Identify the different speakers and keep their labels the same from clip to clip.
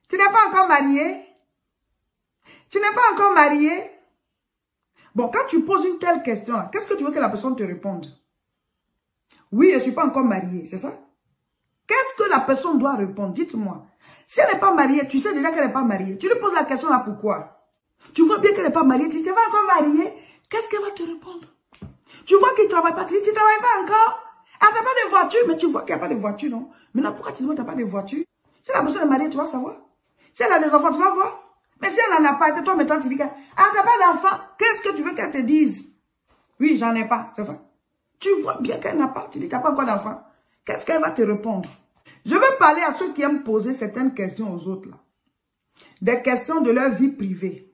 Speaker 1: Tu n'es pas encore marié? Tu n'es pas encore marié? Bon, quand tu poses une telle question, qu'est-ce que tu veux que la personne te réponde? Oui, je ne suis pas encore mariée, c'est ça? Qu'est-ce que la personne doit répondre? Dites-moi. Si elle n'est pas mariée, tu sais déjà qu'elle n'est pas mariée. Tu lui poses la question là, pourquoi? Tu vois bien qu'elle n'est pas mariée. Tu ne sais pas encore mariée. Qu'est-ce qu'elle va te répondre? Tu vois qu'il ne travaille pas. Tu dis, tu ne travailles pas encore? Ah, tu n'as pas de voiture. Mais tu vois qu'il n'y a pas de voiture, non? Maintenant, pourquoi tu dis que tu n'as pas de voiture? Si la personne est mariée, tu vas savoir. Si elle a des enfants, tu vas voir. Mais si elle n'en a pas, que toi, maintenant, tu dis que, ah, tu n'as pas d'enfant, qu'est-ce que tu veux qu'elle te dise? Oui, j'en ai pas, c'est ça. Tu vois bien qu'elle n'a pas, tu dis que tu n'as pas encore d'enfant. Qu'est-ce qu'elle va te répondre? Je veux parler à ceux qui aiment poser certaines questions aux autres, là. Des questions de leur vie privée.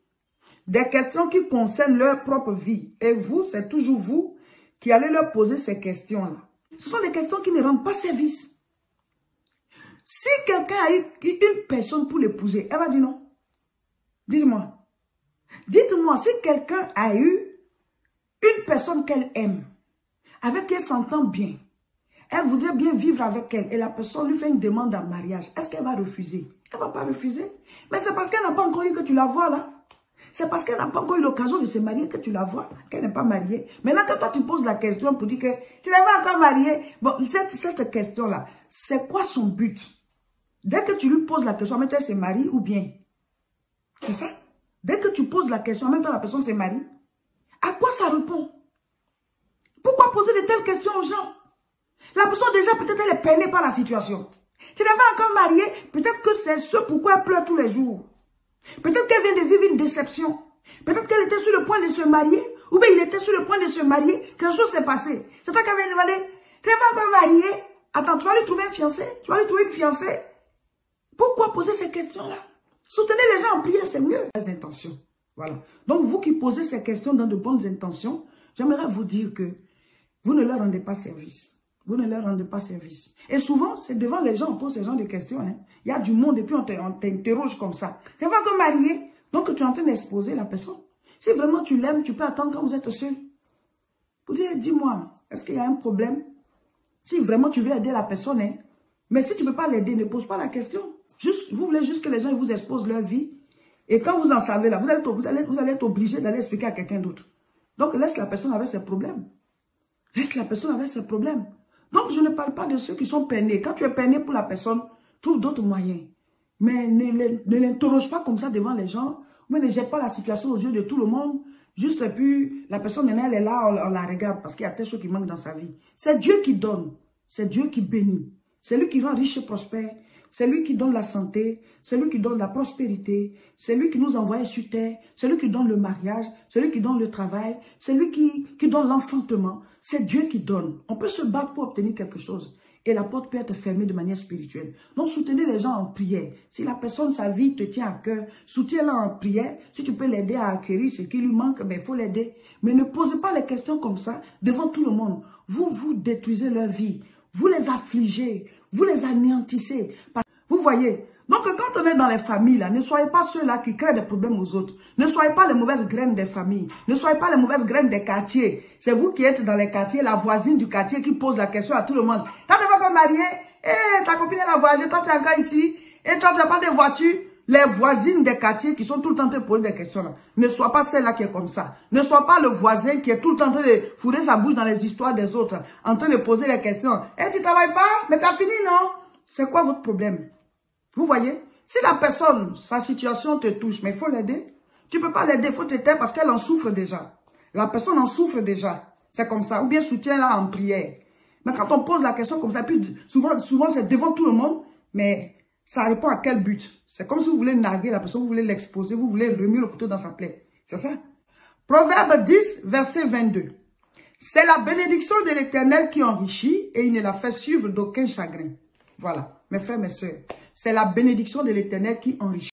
Speaker 1: Des questions qui concernent leur propre vie. Et vous, c'est toujours vous qui allez leur poser ces questions-là. Ce sont des questions qui ne rendent pas service. Si quelqu'un a eu une personne pour l'épouser, elle va dire non. Dites-moi. Dites-moi, si quelqu'un a eu une personne qu'elle aime, avec qui elle s'entend bien, elle voudrait bien vivre avec elle, et la personne lui fait une demande en mariage, est-ce qu'elle va refuser? Elle ne va pas refuser. Mais c'est parce qu'elle n'a pas encore eu que tu la vois là. C'est parce qu'elle n'a pas encore eu l'occasion de se marier que tu la vois, qu'elle n'est pas mariée. Maintenant, quand toi tu poses la question pour dire que tu n'es pas encore mariée, bon, cette question-là, c'est quoi son but? Dès que tu lui poses la question, en même temps, elle se marie ou bien? C'est ça? Dès que tu poses la question, en même temps, la personne se marie. À quoi ça répond? Pourquoi poser de telles questions aux gens? La personne, déjà, peut-être, elle est peinée par la situation. Tu n'es pas encore mariée, peut-être que c'est ce pourquoi elle pleure tous les jours. Peut-être qu'elle vient de vivre une déception. Peut-être qu'elle était sur le point de se marier, ou bien il était sur le point de se marier, quelque chose s'est passé. C'est toi qui avais demandé, tu n'es pas encore mariée? Attends, tu vas lui trouver un fiancé? Tu vas lui trouver une fiancée? Pourquoi poser ces questions-là? Soutenez les gens en prière, c'est mieux. Les intentions. Voilà. Donc, vous qui posez ces questions dans de bonnes intentions, j'aimerais vous dire que vous ne leur rendez pas service. Vous ne leur rendez pas service. Et souvent, c'est devant les gens, on pose ce genre de questions. Hein. Il y a du monde et puis on t'interroge comme ça. Tu n'es pas encore marié, donc tu es en train d'exposer la personne. Si vraiment tu l'aimes, tu peux attendre quand vous êtes seul. Vous dites, dis-moi, est-ce qu'il y a un problème? Si vraiment tu veux aider la personne, hein. Mais si tu ne peux pas l'aider, ne pose pas la question. Juste, vous voulez juste que les gens vous exposent leur vie. Et quand vous en savez là, vous allez être obligé d'aller expliquer à quelqu'un d'autre. Donc laisse la personne avec ses problèmes. Laisse la personne avec ses problèmes. Donc je ne parle pas de ceux qui sont peinés. Quand tu es peiné pour la personne, trouve d'autres moyens. Mais ne l'interroge pas comme ça devant les gens. Mais ne jette pas la situation aux yeux de tout le monde. Juste et puis la personne, elle est là, on la regarde parce qu'il y a telle chose qui manque dans sa vie. C'est Dieu qui donne. C'est Dieu qui bénit. C'est lui qui rend riche et prospère. C'est lui qui donne la santé, c'est lui qui donne la prospérité, c'est lui qui nous envoie sur terre, c'est lui qui donne le mariage, c'est lui qui donne le travail, c'est lui qui donne l'enfantement. C'est Dieu qui donne. On peut se battre pour obtenir quelque chose et la porte peut être fermée de manière spirituelle. Donc soutenez les gens en prière. Si la personne, sa vie te tient à cœur, soutiens-la en prière. Si tu peux l'aider à acquérir ce qui lui manque, ben, il faut l'aider. Mais ne posez pas les questions comme ça devant tout le monde. Vous détruisez leur vie, vous les affligez, vous les anéantissez. Vous voyez? Donc, quand on est dans les familles, là, ne soyez pas ceux-là qui créent des problèmes aux autres. Ne soyez pas les mauvaises graines des familles. Ne soyez pas les mauvaises graines des quartiers. C'est vous qui êtes dans les quartiers, la voisine du quartier qui pose la question à tout le monde. Toi, tu n'es pas marié? Ta copine, elle a voyagé. Toi, tu es encore ici. Et toi, tu n'as pas de voiture. Les voisines des quartiers qui sont tout le temps en train de poser des questions là. Ne sois pas celle-là qui est comme ça. Ne sois pas le voisin qui est tout le temps en train de fourrer sa bouche dans les histoires des autres. En train de poser des questions. Tu travailles pas? Mais tu as fini, non? C'est quoi votre problème? Vous voyez? Si la personne, sa situation te touche, mais il faut l'aider. Tu ne peux pas l'aider, il faut te taire parce qu'elle en souffre déjà. La personne en souffre déjà. C'est comme ça. Ou bien soutiens-la en prière. Mais quand on pose la question comme ça, puis souvent c'est devant tout le monde, mais ça répond à quel but? C'est comme si vous voulez narguer la personne, vous voulez l'exposer, vous voulez remuer le couteau dans sa plaie. C'est ça? Proverbe 10, verset 22. C'est la bénédiction de l'Éternel qui enrichit et il ne la fait suivre d'aucun chagrin. Voilà, mes frères, mes sœurs. C'est la bénédiction de l'Éternel qui enrichit.